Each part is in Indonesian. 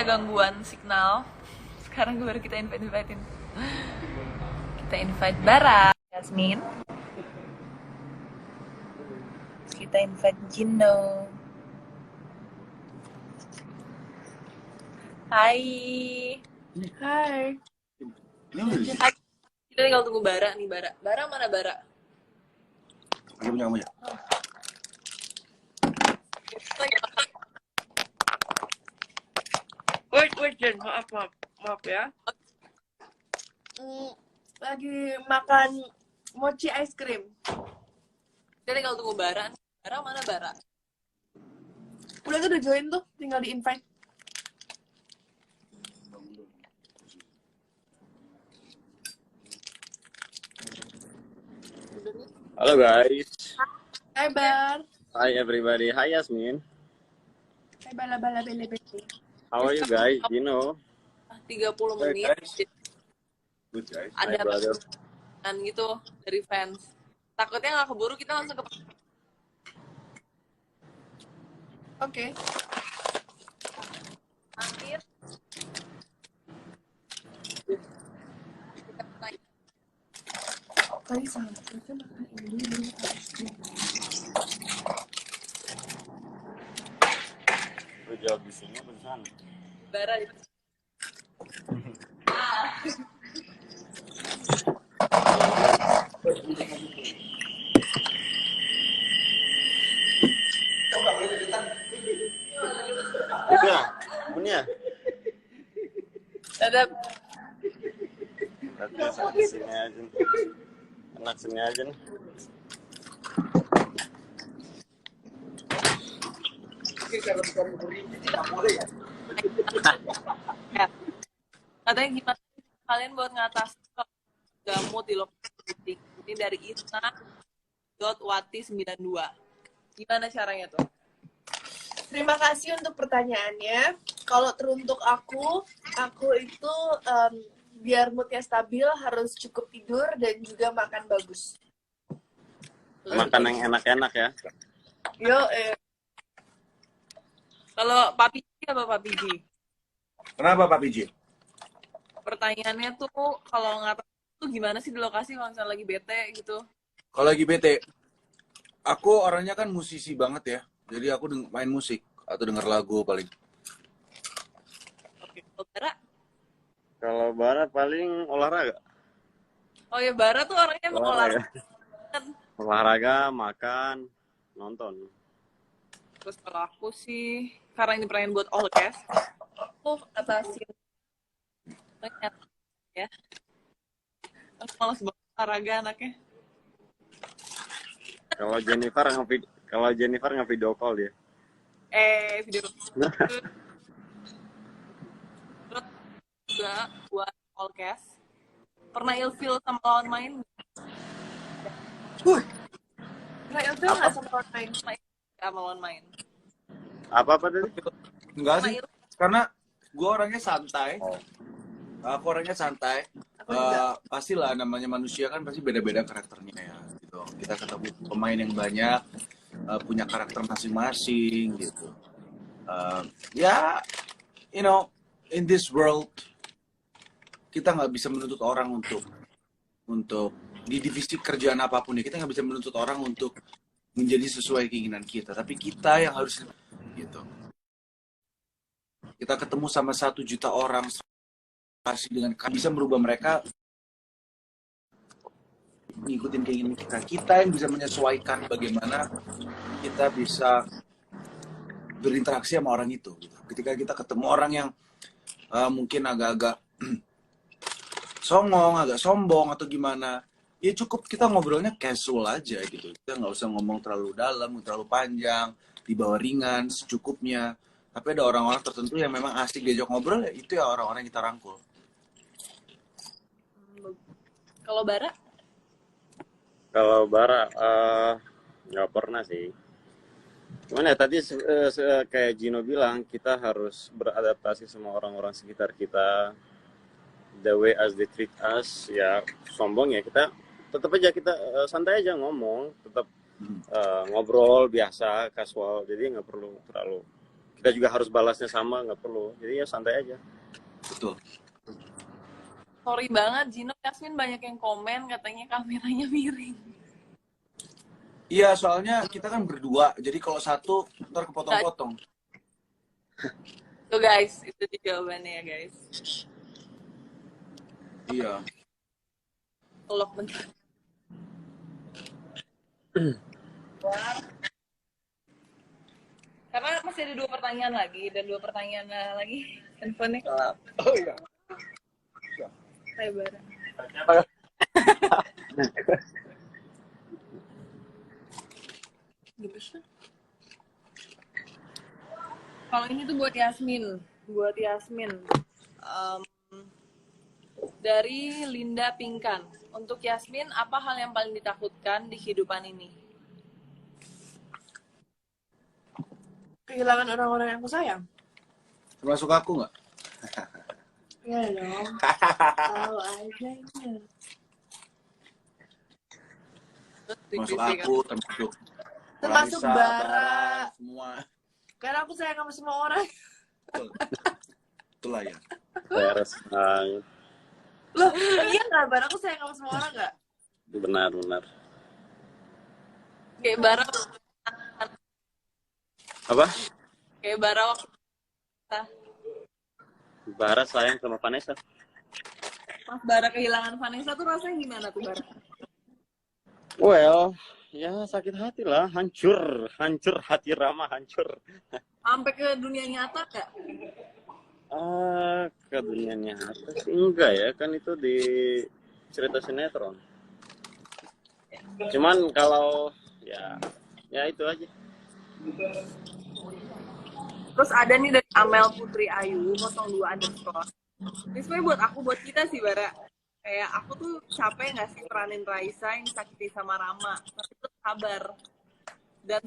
ada gangguan signal. Sekarang baru kita invite-invitein. Kita invite Bara, Yasmin. Terus kita invite Gino. Hai. Hai. Hai. Kita tinggal tunggu Bara nih, Bara. Bara mana Bara? Kamu ya. Wait, Jen, maaf ya. Lagi makan mochi ice cream. Kita tinggal tunggu Bara. Bara mana Bara? Udah join tuh, tinggal di invite. Halo guys. Hai Bar. Hi everybody. Hi Yasmin. Hai bala-bala bele-bele. How are you guys? Gino. 30 menit. Good guys. Hi Ada brother. pertanyaan gitu dari fans. Takutnya nggak keburu, kita langsung ke Oke. akhir. Kita tanya. Kali sama kita makan ini dulu ice cream. Lu jawab di sini apa di sana? Bara itu. Udah, punya. Ada Berarti sini aja. Enak sini aja nih. ya. Katanya gimana kalian buat ngatasin gamut di lokasi ini dari Isna.wati92. Gimana caranya tuh? Terima kasih untuk pertanyaannya. Kalau teruntuk aku itu biar moodnya stabil harus cukup tidur dan juga makan bagus. Makan yang enak-enak ya. Yo, Kalau Papi G apa Papi G? Kenapa Pak Piji? Pertanyaannya tuh kalau ngatasin tuh gimana sih di lokasi kalau misalnya lagi bete gitu? Kalau lagi bete, aku orangnya kan musisi banget ya. Jadi aku main musik atau denger lagu paling. Oke, kalau Bara? Kalau Bara paling olahraga. Oh ya, Bara tuh orangnya emang olahraga. Olahraga, makan, nonton. Terus kalau aku sih, karena ini pertanyaan buat all cast, aku atasin ya. Aku malas banget olahraga anaknya. Kalau Jennifer nge-video call dia. Video. Terus juga buat all cast, pernah ilfeel sama lawan main? Nah, itu nggak sama orang lain. Sama lawan main. Apa tadi? Enggak sih, karena gue orangnya santai. Aku orangnya santai. Pastilah namanya manusia kan pasti beda-beda karakternya ya. Gitu. Kita ketemu pemain yang banyak, punya karakter masing-masing gitu. Ya, you know, in this world kita nggak bisa menuntut orang untuk di divisi kerjaan apapun ya, kita nggak bisa menuntut orang untuk menjadi sesuai keinginan kita, tapi kita yang harus gitu. Kita ketemu sama 1 juta orang pasti dengan bisa merubah mereka ngikutin keinginan kita yang bisa menyesuaikan bagaimana kita bisa berinteraksi sama orang itu gitu. Ketika kita ketemu orang yang mungkin agak-agak songong, agak sombong atau gimana, ya cukup kita ngobrolnya casual aja gitu. Kita nggak usah ngomong terlalu dalam, terlalu panjang, dibawa ringan, secukupnya. Tapi ada orang-orang tertentu yang memang asik diajak ngobrol, ya itu ya orang-orang yang kita rangkul. Kalau Bara? Kalau Bara nggak pernah sih. Cuman ya tadi kayak Gino bilang, kita harus beradaptasi sama orang-orang sekitar kita. The way as they treat us, ya sombong ya kita tetap aja kita santai aja ngomong, tetap ngobrol biasa, casual. Jadi nggak perlu terlalu kita juga harus balasnya sama, nggak perlu. Jadi ya santai aja. Betul. Sorry banget, Gino, Yasmin banyak yang komen katanya kameranya miring. Iya, soalnya kita kan berdua, jadi kalau satu ntar kepotong-potong. Tuh guys, itu jawabannya ya guys. Iya. Tolong bentar. Karena masih ada 2 pertanyaan lagi, dan 2 pertanyaan lagi handphonenya kelap. Oh iya. Saya bareng. Kalau ini tuh buat Yasmin. Dari Linda Pingkan. Untuk Yasmin, apa hal yang paling ditakutkan di kehidupan ini? Kehilangan orang-orang yang aku sayang. Termasuk aku nggak? Iya dong. Tahu aja ini. Termasuk aku, termasuk Termasuk Raisa, Bara. semua. Karena aku sayang sama semua orang. Itulah ya. Beres banget. Loh, iya nggak, Bara? Aku sayang sama semua orang nggak? Benar. Kayak Bara. Apa? Kayak Bara waktu kita. Bara sayang sama Vanessa. Mas Bara kehilangan Vanessa tuh rasanya gimana tuh, Bara? Well, ya sakit hati lah, hancur hati Rama, hancur. Sampai ke dunia nyata nggak? Ke dunia nyata sih enggak ya, kan itu di cerita sinetron. Cuman kalau ya itu aja. Terus ada nih dari Amel Putri Ayu 02 underscore. Ini sebenarnya buat aku, buat kita sih, Bara. Kayak aku tuh capek nggak sih peranin Raisa yang sakiti sama Rama, tapi tetap sabar. Dan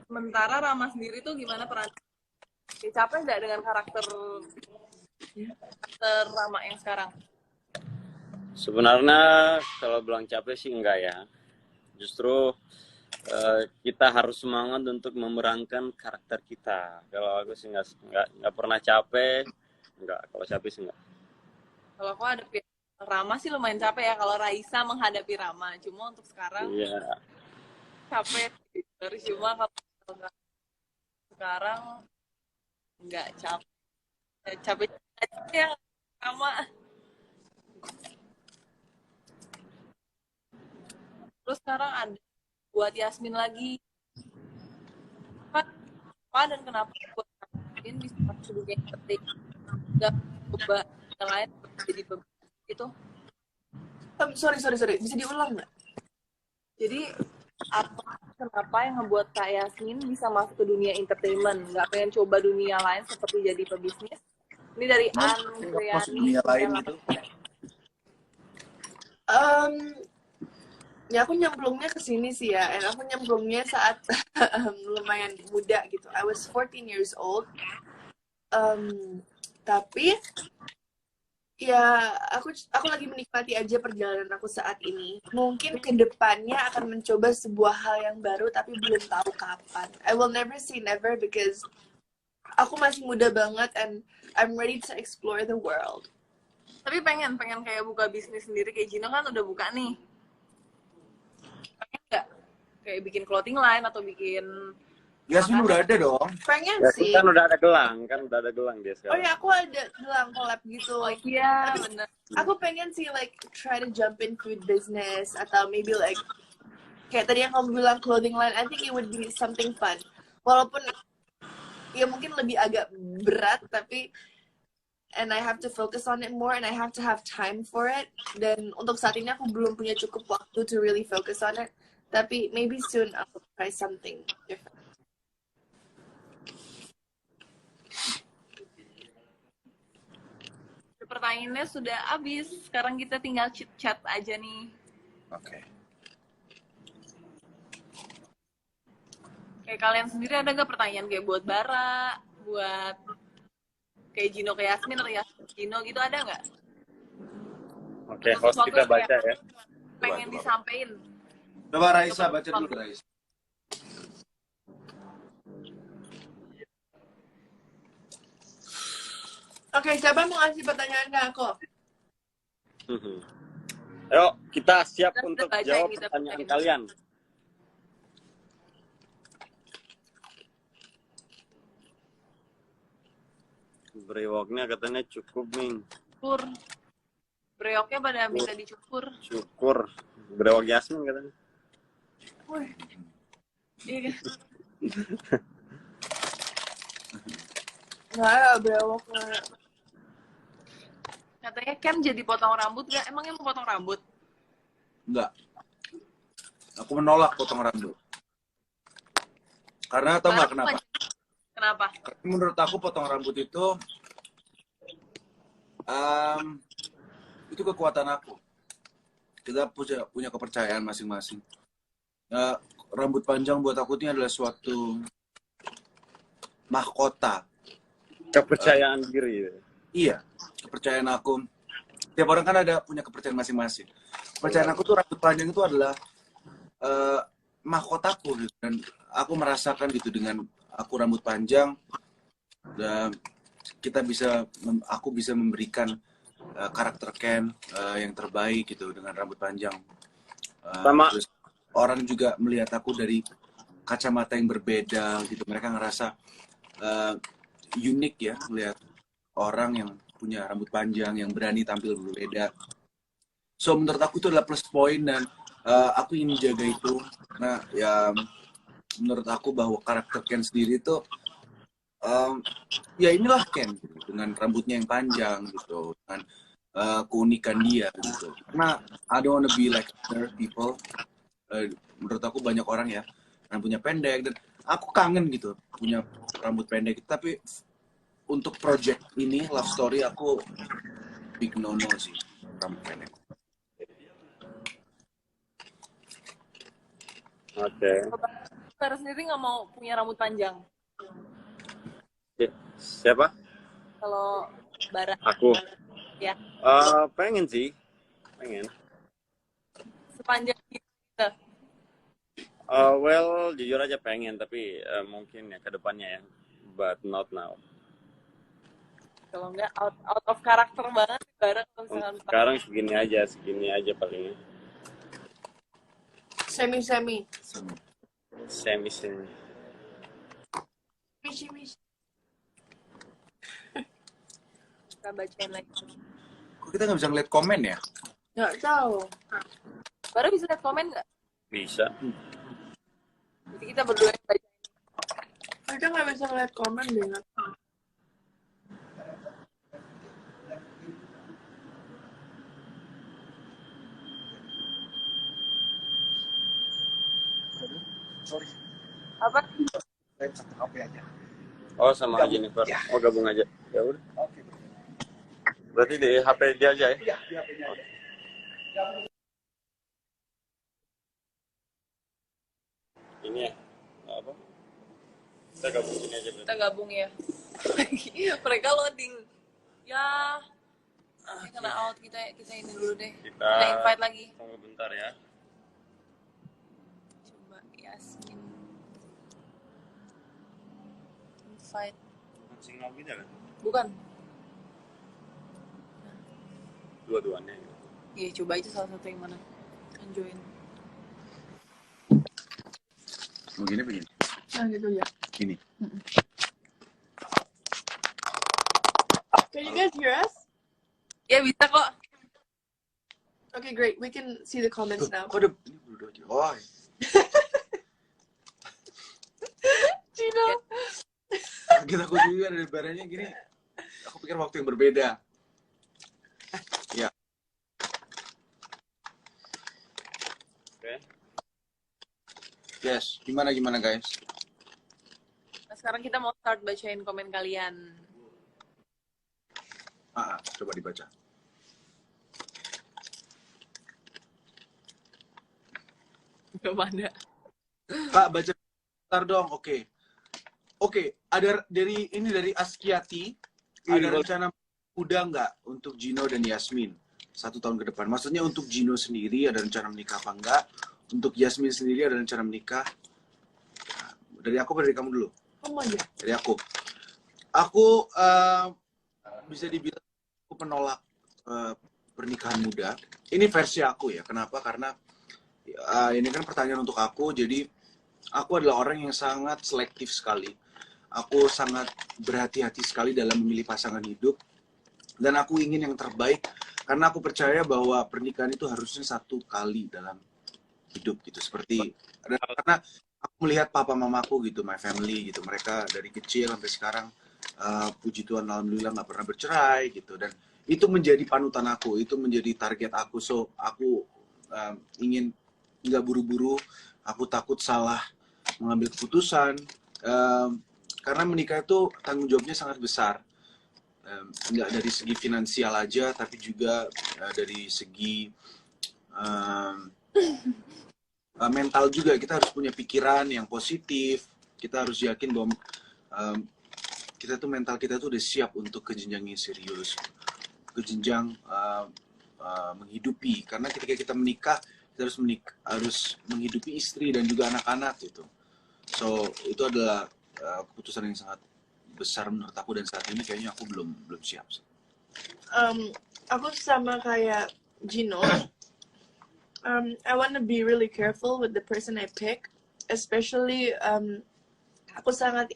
sementara Rama sendiri tuh gimana peran? Capek nggak dengan karakter Rama yang sekarang? Sebenarnya kalau bilang capek sih enggak ya. Justru kita harus semangat untuk memerankan karakter kita. Kalau aku sih nggak pernah capek, enggak. Kalau capek sih enggak. Kalau aku hadapi Rama sih lumayan capek ya. Kalau Raisa menghadapi Rama, cuma untuk sekarang capek. Terus cuma kalau sekarang nggak capek ya Rama. Terus sekarang ada buat Yasmin lagi. Apa dan kenapa buat Yasmin bisa masuk yang penting? Nggak coba yang lain jadi itu. Sorry. Bisa diulang nggak? Jadi kenapa yang ngebuat Kak Yasmin bisa masuk ke dunia entertainment? Nggak pengen coba dunia lain seperti jadi pebisnis? Ini dari Masuk dunia lain gitu. Ya aku nyemplungnya ke sini sih ya. Dan aku nyemplungnya saat lumayan muda gitu. I was 14 years old. Tapi ya aku lagi menikmati aja perjalanan aku saat ini. Mungkin kedepannya akan mencoba sebuah hal yang baru tapi belum tahu kapan. I will never say never because aku masih muda banget and I'm ready to explore the world. Tapi pengen kayak buka bisnis sendiri kayak Gino kan udah buka nih. Pengen nggak kayak bikin clothing line atau bikin Yasmin udah ada dong. Pengen Ya, sih. kan udah ada gelang dia sekarang. Oh ya, aku ada gelang collab gitu. Oh iya, Tapi bener. aku pengen sih like try to jump in food business atau maybe like kayak tadi yang kamu bilang clothing line. I think it would be something fun. Walaupun ya mungkin lebih agak berat tapi and I have to focus on it more and I have to have time for it. Dan untuk saat ini aku belum punya cukup waktu to really focus on it. Tapi maybe soon I'll try something different. Pertanyaannya sudah habis. Sekarang kita tinggal chit-chat aja nih. Oke. Kayak kalian sendiri ada nggak pertanyaan kayak buat Bara, buat kayak Gino ke Yasmin atau Yasmin Gino gitu, ada nggak? Oke, host kita baca ya. Pengen disampaikan. Coba Raisa baca dulu, Raisa. Oke, siapa mau ngasih pertanyaan ke aku? Ayo, kita siap Kita untuk baca jawab yang kita pertanyaan bacain. kalian. Brewoknya katanya cukup nih. Cukur. Breoknya pada minta dicukur. Syukur. Brewok Yasmin katanya. Wih. Iya. Nggak ada brewok. Katanya Ken jadi potong rambut gak? Emangnya mau potong rambut? Enggak. Aku menolak potong rambut. Karena tau nggak kenapa? Kenapa? Karena menurut aku potong rambut itu kekuatan aku. Kita punya kepercayaan masing-masing. Rambut panjang buat aku ini adalah suatu mahkota. Kepercayaan diri. Iya, kepercayaan aku. Tiap orang kan ada punya kepercayaan masing-masing. Kepercayaan aku tuh rambut panjang itu adalah mahkotaku gitu. Dan aku merasakan gitu dengan aku rambut panjang dan aku bisa memberikan karakter Ken yang terbaik gitu dengan rambut panjang. Sama. Terus orang juga melihat aku dari kacamata yang berbeda gitu. Mereka ngerasa unik ya melihat orang yang punya rambut panjang yang berani tampil berbeda. So menurut aku itu adalah plus point dan aku ingin menjaga itu. Nah ya menurut aku bahwa karakter Ken sendiri itu ya inilah Ken gitu, dengan rambutnya yang panjang gitu, dengan keunikan dia gitu. Karena I don't wanna be like other people. Menurut aku banyak orang ya rambutnya pendek dan aku kangen gitu punya rambut pendek. Tapi untuk project ini love story aku big no sih rambut pendek. Oke. Sarah sendiri nggak mau punya rambut panjang. Siapa? Kalau Bara. Aku. Ya. Pengen sih. Pengen. Sepanjang gitu. Well, jujur aja pengen, tapi mungkin ya ke depannya ya. But not now. Kalau nggak out of karakter banget Bara kalau misalkan Sekarang segini aja palingnya. Semi. kita bacain lagi. Kok kita nggak bisa ngeliat komen ya? Nggak tahu. Bara bisa lihat komen nggak? Bisa. Jadi kita berdua yang bacain. Kita nggak bisa ngeliat komen deh. Sorry. Apa? Saya satu HP aja. Oh sama Jennifer. Ya. Oh gabung aja. Ya udah. Oke. Berarti di HP dia aja ya? Iya, di HP-nya aja. Ini ya? Apa? Kita gabung sini aja berarti. Kita gabung ya. Mereka loading. Ya. Kena out kita ini dulu deh. Kita invite lagi. Tunggu bentar ya. Coba Yasmin. Invite. Langsung login ya kan? Bukan. Dua-duanya. Iya, coba aja salah satu yang mana. Join. Begini begini. Nah gitu ya. Gini. Can you guys hear us? Ya bisa kok. Okay, great. We can see the comments now. Kok ada ini berdua aja. Oh. Gino. Kita aku juga dari baranya gini. Aku pikir waktu yang berbeda. Ya. Oke. Yes. Gimana guys? Nah, sekarang kita mau start bacain komen kalian. Coba dibaca. Belum ada. Kak, baca bentar dong. Oke, ada dari Askiati. Ada rencana udah nggak untuk Gino dan Yasmin 1 tahun ke depan? Maksudnya untuk Gino sendiri ada rencana menikah apa enggak? Untuk Yasmin sendiri ada rencana menikah? Dari aku, dari kamu dulu. Kamu aja. Dari aku. Aku bisa dibilang aku penolak pernikahan muda. Ini versi aku ya. Kenapa? Karena ini kan pertanyaan untuk aku. Jadi aku adalah orang yang sangat selektif sekali. Aku sangat berhati-hati sekali dalam memilih pasangan hidup. Dan aku ingin yang terbaik. Karena aku percaya bahwa pernikahan itu harusnya satu kali dalam hidup gitu. Seperti karena aku melihat papa mamaku gitu, my family gitu. Mereka dari kecil sampai sekarang puji Tuhan alhamdulillah nggak pernah bercerai gitu. Dan itu menjadi panutan aku, itu menjadi target aku. So aku ingin nggak buru-buru. Aku takut salah mengambil keputusan. Karena menikah itu tanggung jawabnya sangat besar. Nggak dari segi finansial aja, tapi juga dari segi mental juga. Kita harus punya pikiran yang positif. Kita harus yakin bahwa kita tuh mental kita tuh udah siap untuk ke jenjang yang serius, ke jenjang menghidupi. Karena ketika kita menikah, kita harus menghidupi istri dan juga anak-anak gitu. So itu adalah keputusan yang sangat besar menurut aku, dan saat ini kayaknya aku belum siap. Aku sama kayak Gino. I want to be really careful with the person I pick, especially aku saat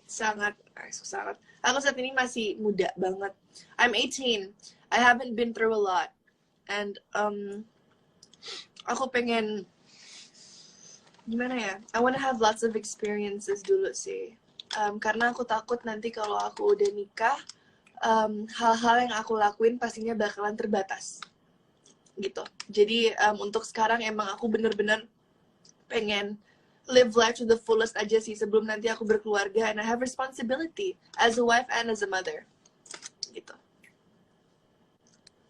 ini masih muda banget. I'm 18. I haven't been through a lot, and aku pengen gimana ya? I want to have lots of experiences dulu sih. Karena aku takut nanti kalau aku udah nikah, hal-hal yang aku lakuin pastinya bakalan terbatas gitu. Jadi untuk sekarang emang aku bener-bener pengen live life to the fullest aja sih sebelum nanti aku berkeluarga, and I have responsibility as a wife and as a mother gitu.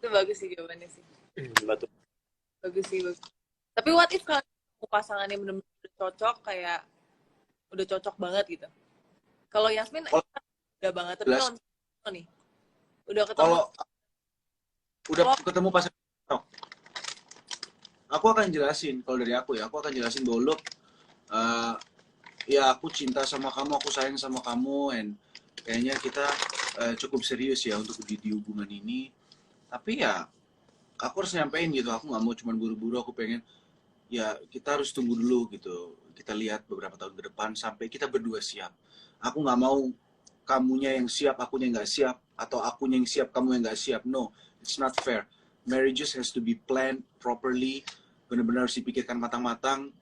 Itu bagus sih jawabannya sih. Betul. Bagus sih, bagus. Tapi what if kalau pasangannya bener-bener cocok, kayak udah cocok banget gitu? Kalau Yasmin udah banget, tapi kalau nih udah ketemu. Kalau udah ketemu pasangan, aku akan jelasin. Kalau dari aku ya, aku akan jelasin bahwa ya aku cinta sama kamu, aku sayang sama kamu, and kayaknya kita cukup serius ya untuk di hubungan ini. Tapi ya aku harus nyampein gitu, aku nggak mau cuman buru-buru. Aku pengen ya kita harus tunggu dulu gitu, kita lihat beberapa tahun ke depan sampai kita berdua siap. Aku nggak mau kamunya yang siap, akunya nggak siap, atau akunya yang siap, kamu yang nggak siap. No, it's not fair. Marriages has to be planned properly, benar-benar harus dipikirkan matang-matang.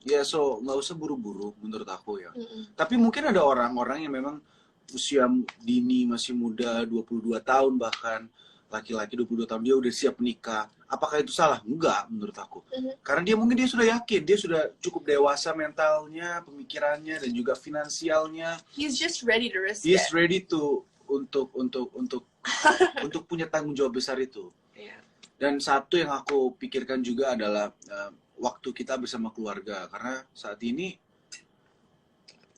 Ya, so nggak usah buru-buru menurut aku ya. Tapi mungkin ada orang-orang yang memang usia dini, masih muda, 22 tahun bahkan, laki-laki 22 tahun, dia udah siap menikah. Apakah itu salah? Enggak, menurut aku. Karena dia sudah yakin, dia sudah cukup dewasa mentalnya, pemikirannya, dan juga finansialnya. He's just ready to risk He's ready to untuk punya tanggung jawab besar itu. Yeah. Dan satu yang aku pikirkan juga adalah waktu kita bersama keluarga. Karena saat ini,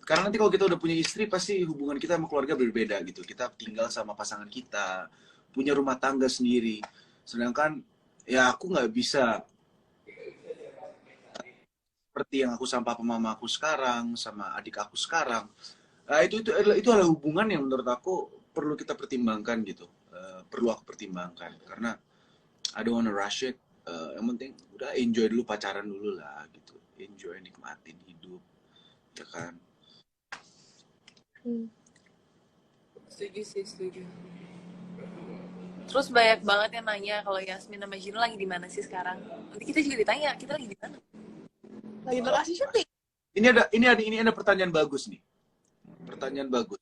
karena nanti kalau kita udah punya istri, pasti hubungan kita sama keluarga berbeda gitu. Kita tinggal sama pasangan kita, punya rumah tangga sendiri. Sedangkan ya aku nggak bisa seperti yang aku sama papa mama aku sekarang, sama adik aku sekarang. Itu adalah hubungan yang menurut aku perlu kita pertimbangkan gitu. Perlu aku pertimbangkan karena I don't wanna rush it. Yang penting udah enjoy dulu, pacaran dulu lah gitu. Enjoy, nikmatin hidup, ya kan. Setuju sih, setuju. Terus banyak banget yang nanya kalau Yasmin sama Gino lagi di mana sih sekarang. Nanti kita juga ditanya, kita lagi di mana? Lagi lokasi syuting. Ini ada pertanyaan bagus nih. Pertanyaan bagus.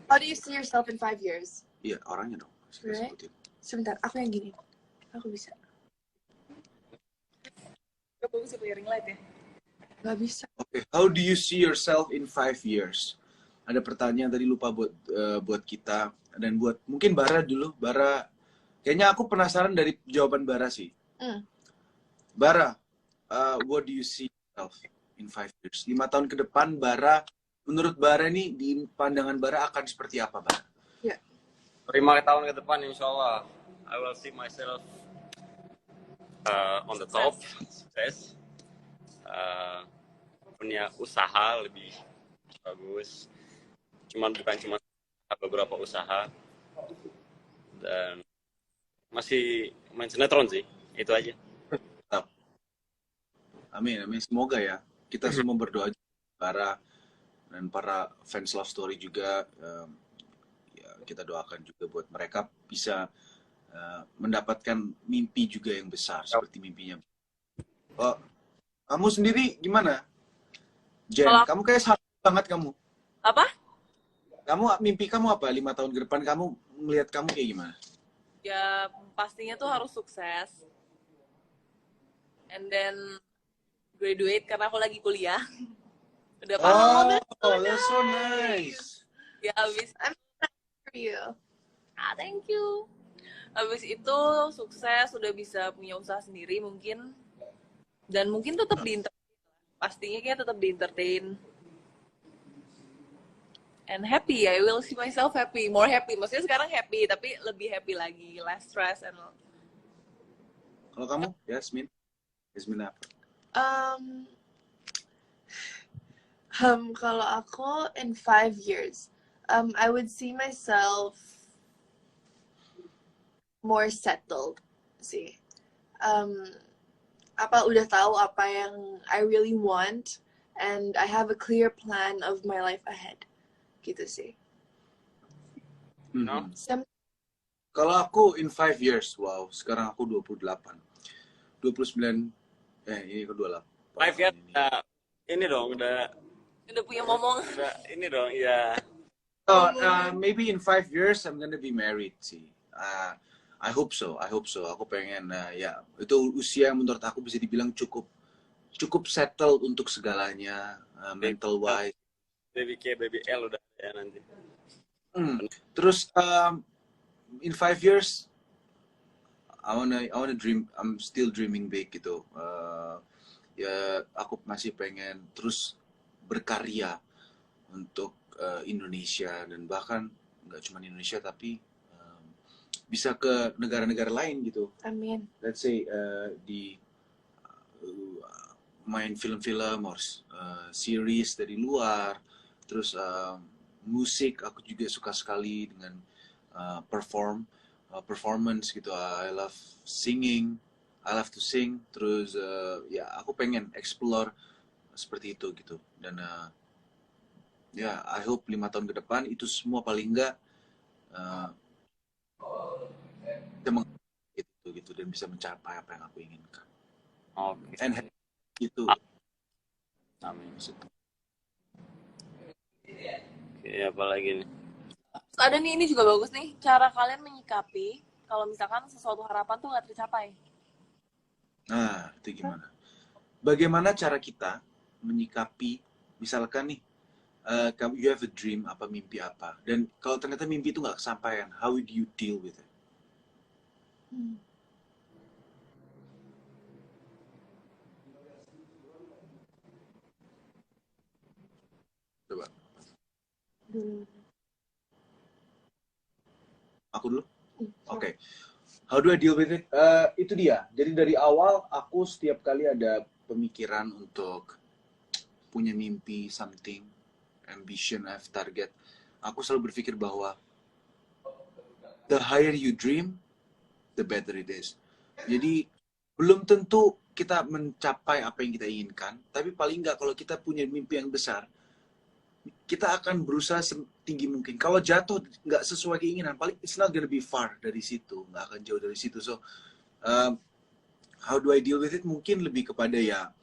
How do you see yourself in 5 years? Iya, orangnya dong. Right? Sebentar, aku yang gini. Aku bisa. Gak bagus ya ring light ya? Gak bisa. Okay. How do you see yourself in 5 years? Ada pertanyaan tadi lupa buat kita dan buat mungkin Bara dulu. Bara, kayaknya aku penasaran dari jawaban Bara sih. Bara, what do you see yourself in 5 years? 5 tahun ke depan Bara, menurut Bara nih di pandangan Bara akan seperti apa, Bara? Ya. 5 tahun ke depan insya Allah I will see myself on the top, success. punya usaha lebih bagus. Bukan cuma beberapa usaha, dan masih main sinetron sih, itu aja. Amin, amin. Semoga ya. Kita semua berdoa para dan para fans Love Story juga, ya, kita doakan juga buat mereka bisa mendapatkan mimpi juga yang besar seperti mimpinya. Oh, kamu sendiri gimana, Jen? Kamu kayak sama banget kamu. Apa? Mimpi kamu apa? 5 tahun ke depan kamu ngelihat kamu kayak gimana? Ya pastinya tuh harus sukses. And then graduate karena aku lagi kuliah. Udah pasti. That's so nice. Ya habis. I'm happy for you. Thank you. Habis itu sukses, udah bisa punya usaha sendiri mungkin. Dan mungkin tetap di entertain. Pastinya kayak tetap di entertain. And happy, I will see myself happy, more happy. Maksudnya sekarang happy, tapi lebih happy lagi, less stress and all. Kalau kamu, Yasmin apa? Kalau aku in 5 years, I would see myself more settled sih. Udah tahu apa yang I really want, and I have a clear plan of my life ahead. Gitu sih. No? Kalau aku in 5 years, wow, sekarang aku 28. 29, ini ke 28. 5 years, ini dong, udah punya momong. Ini dong, ya. Maybe in 5 years I'm gonna be married sih. I hope so. Aku pengen ya itu usia yang menurut aku bisa dibilang cukup settle untuk segalanya, mental wise. Baby L udah ya nanti. Terus in 5 years I wanna dream. I'm still dreaming big gitu. Ya aku masih pengen terus berkarya untuk Indonesia, dan bahkan nggak cuma Indonesia tapi bisa ke negara-negara lain gitu. Amin. Let's say di main film-film or series dari luar, terus musik aku juga suka sekali dengan performance gitu. I love singing, I love to sing. Terus ya aku pengen explore seperti itu gitu. Dan ya I hope 5 tahun ke depan itu semua paling enggak bisa gitu dan bisa mencapai apa yang aku inginkan. Oke. And gitu. Amin. Oke, apa lagi nih? Ada nih, ini juga bagus nih. Cara kalian menyikapi kalau misalkan sesuatu harapan tuh nggak tercapai. Nah, itu gimana? Bagaimana cara kita menyikapi, misalkan nih, you have a dream, apa mimpi apa, dan kalau ternyata mimpi itu nggak kesampaian, how do you deal with it? Coba. Aku dulu? Oke. How do I deal with it? Itu dia. Jadi dari awal aku setiap kali ada pemikiran untuk punya mimpi, something, ambition, I have target, aku selalu berpikir bahwa the higher you dream, the better it is. Jadi belum tentu kita mencapai apa yang kita inginkan, tapi paling nggak kalau kita punya mimpi yang besar, kita akan berusaha setinggi mungkin. Kalau jatuh nggak sesuai keinginan, paling it's not gonna be far dari situ, nggak akan jauh dari situ. So, how do I deal with it? Mungkin lebih kepada ya,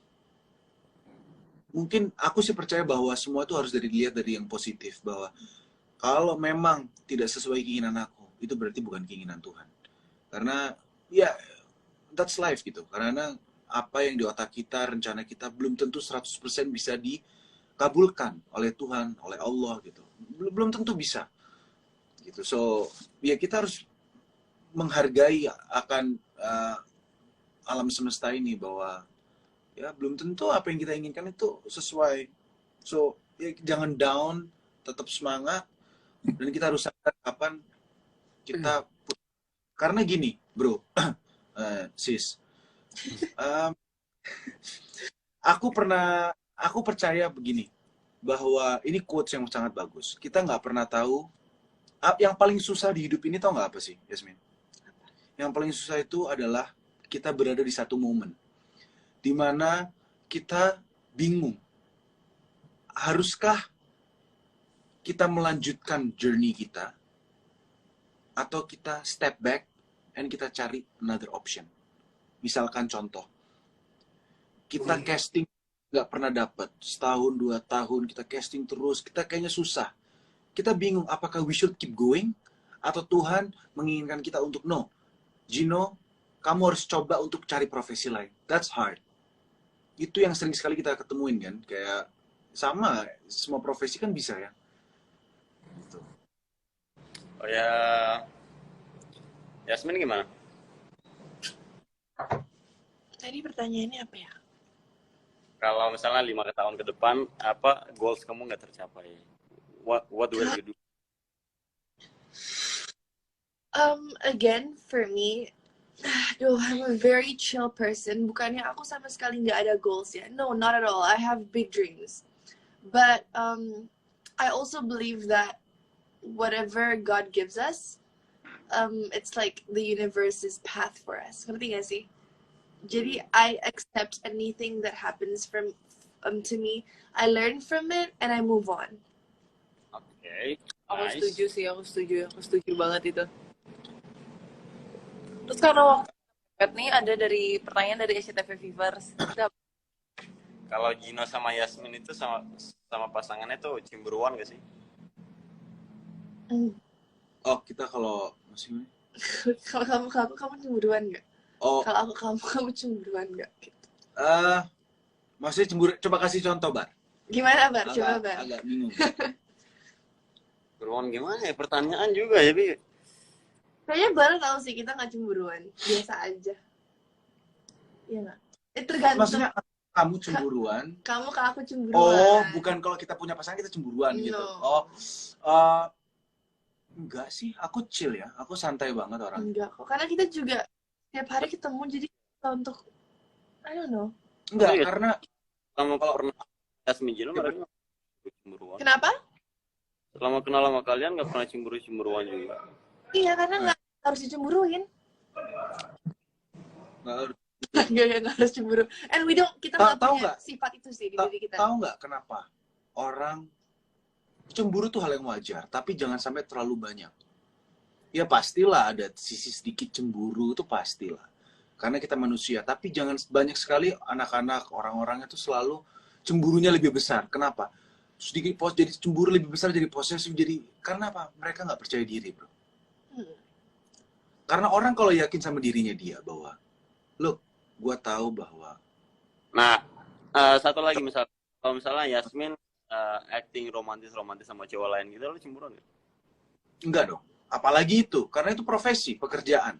mungkin aku sih percaya bahwa semua itu harus dilihat dari yang positif. Bahwa kalau memang tidak sesuai keinginan aku, itu berarti bukan keinginan Tuhan. Karena ya, that's life gitu. Karena apa yang di otak kita, rencana kita belum tentu 100% bisa dikabulkan oleh Tuhan, oleh Allah gitu. Belum tentu bisa. Gitu. So, ya kita harus menghargai akan alam semesta ini, bahwa ya belum tentu apa yang kita inginkan itu sesuai. So, ya jangan down, tetap semangat, dan kita harus sadar kapan kita karena gini, bro, sis. Aku pernah aku percaya begini, bahwa ini quotes yang sangat bagus. Kita nggak pernah tahu, yang paling susah di hidup ini tau nggak apa sih, Yasmin? Yang paling susah itu adalah kita berada di satu momen, di mana kita bingung. Haruskah kita melanjutkan journey kita, atau kita step back and kita cari another option. Misalkan contoh, kita casting nggak pernah dapat, setahun 2 tahun kita casting terus, kita kayaknya susah. Kita bingung apakah we should keep going atau Tuhan menginginkan kita untuk no, Gino, kamu harus coba untuk cari profesi lain. That's hard. Itu yang sering sekali kita ketemuin kan, kayak sama semua profesi kan bisa ya. Gitu. Oh ya, Yasmin gimana? Tadi pertanyaannya apa ya? Kalau misalnya 5 tahun ke depan, apa goals kamu nggak tercapai? What will you do? Again, for me, I'm a very chill person. Bukannya aku sama sekali nggak ada goals ya. No, not at all. I have big dreams. But I also believe that whatever God gives us, it's like the universe's path for us. Ngerti gak sih? Jadi I accept anything that happens from to me. I learn from it and I move on. Oke. Aku Nice. setuju sih, aku setuju banget itu. Terus kalau waktu nih ada dari pertanyaan dari SCTV Viewers. Kalau Gino sama Yasmin itu sama pasangannya tuh cemburuan gak sih? Oh, kita kalau masih Kalau kamu cemburuan nggak? oh, Kalau kamu cemburuan nggak? Gitu. maksudnya cemburu, coba kasih contoh, Bar. Gimana Bar? Coba Bar. Agak bingung. Cemburuan gimana ya? Pertanyaan juga jadi. Kayaknya Bar tahu sih kita nggak cemburuan, biasa aja. Iya nggak? Tergantung. Maksudnya kamu cemburuan. Kamu ke aku cemburuan. Oh, bukan kalau kita punya pasangan kita cemburuan gitu. No. Oh, enggak sih, aku chill ya. Aku santai banget orang. Enggak kok, karena kita juga tiap hari ketemu, jadi kita untuk I don't know. Enggak, Iya. karena Kamu pernah Yasmin Gino mereka nggak cemburuan. Kenapa? Selama kenal sama kalian nggak pernah cemburuan juga. Iya, karena nggak harus dicemburuin. nggak- Nggak harus cemburu. And kita nggak Tahu punya nggak? sifat itu sih di ta- diri kita. tahu nggak kenapa orang cemburu tuh hal yang wajar, tapi jangan sampai terlalu banyak. Ya pastilah ada sisi sedikit cemburu, itu pastilah. Karena kita manusia, tapi jangan banyak sekali anak-anak, orang-orangnya tuh selalu cemburunya lebih besar. Kenapa? Sedikit jadi cemburu lebih besar, jadi posesif, jadi karena apa? Mereka nggak percaya diri, bro. Karena orang kalau yakin sama dirinya dia bahwa, look, gue tahu bahwa. Nah, satu lagi kalau misalnya Yasmin acting romantis sama cowok lain gitu, lo cemburuan nggak? Enggak dong. Apalagi itu, karena itu profesi, pekerjaan.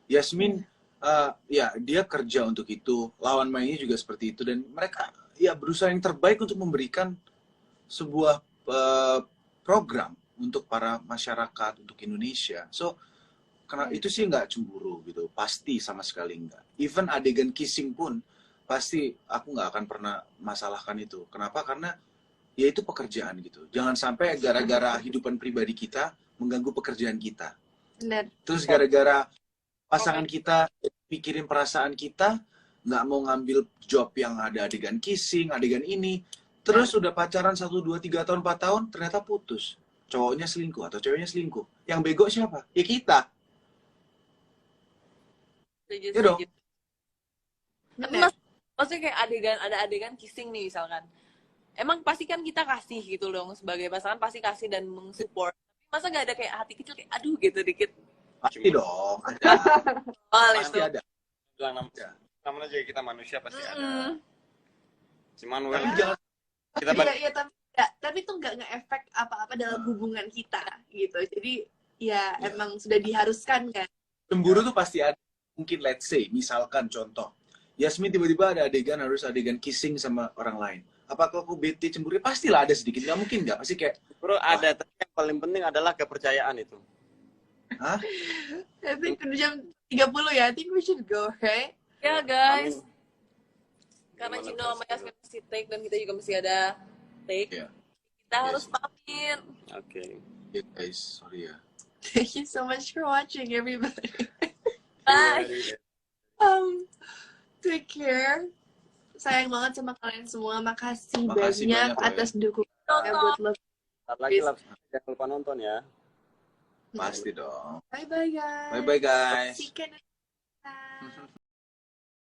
Yasmin, ya dia kerja untuk itu, lawan mainnya juga seperti itu, dan mereka ya berusaha yang terbaik untuk memberikan sebuah program untuk para masyarakat, untuk Indonesia. So, karena itu sih nggak cemburu gitu, pasti sama sekali nggak. Even adegan kissing pun, pasti aku nggak akan pernah masalahkan itu. Kenapa? Karena ya itu pekerjaan gitu. Jangan sampai gara-gara kehidupan pribadi kita mengganggu pekerjaan kita. Benar. Terus gara-gara pasangan kita pikirin perasaan kita, nggak mau ngambil job yang ada adegan kissing, adegan ini. Terus udah pacaran 1, 2, 3 tahun, 4 tahun, ternyata putus. Cowoknya selingkuh atau ceweknya selingkuh. Yang bego siapa? Ya kita. Iya dong. Tapi maksudnya kayak ada adegan kissing nih misalkan. Emang pasti kan kita kasih gitu dong, sebagai pasangan pasti kasih dan mensupport. Masa nggak ada kayak hati kecil kayak aduh gitu dikit? Pasti dong, ada. Pasti Itu. ada. Bilang namanya juga kita manusia pasti ada. Cuman Tapi jangan kita Iya, tapi itu nggak nge-efek apa-apa dalam hubungan kita gitu. Jadi ya emang sudah diharuskan kan. cemburu tuh pasti ada. Mungkin let's say, misalkan contoh, Yasmin tiba-tiba ada harus adegan kissing sama orang lain. Apakah aku bete cemburu? Pastilah ada sedikit. Nggak mungkin nggak. Pasti kayak, bro ada, tapi yang paling penting adalah kepercayaan itu. hah? I think udah jam 30 ya. I think we should go, right? Ya guys. karena Cino sama Yasmin mesti take dan kita juga mesti ada take. Yeah. Kita harus pamit. Oke. Ya guys, sorry ya. Thank you so much for watching, everybody. Bye. Take care. Sayang banget sama kalian semua. Makasih Makasih banyak banyak, atas dukungannya buat Love. Ntar lagi lah, jangan lupa nonton ya. Pasti dong. Bye bye guys. Bye bye guys. See you next time.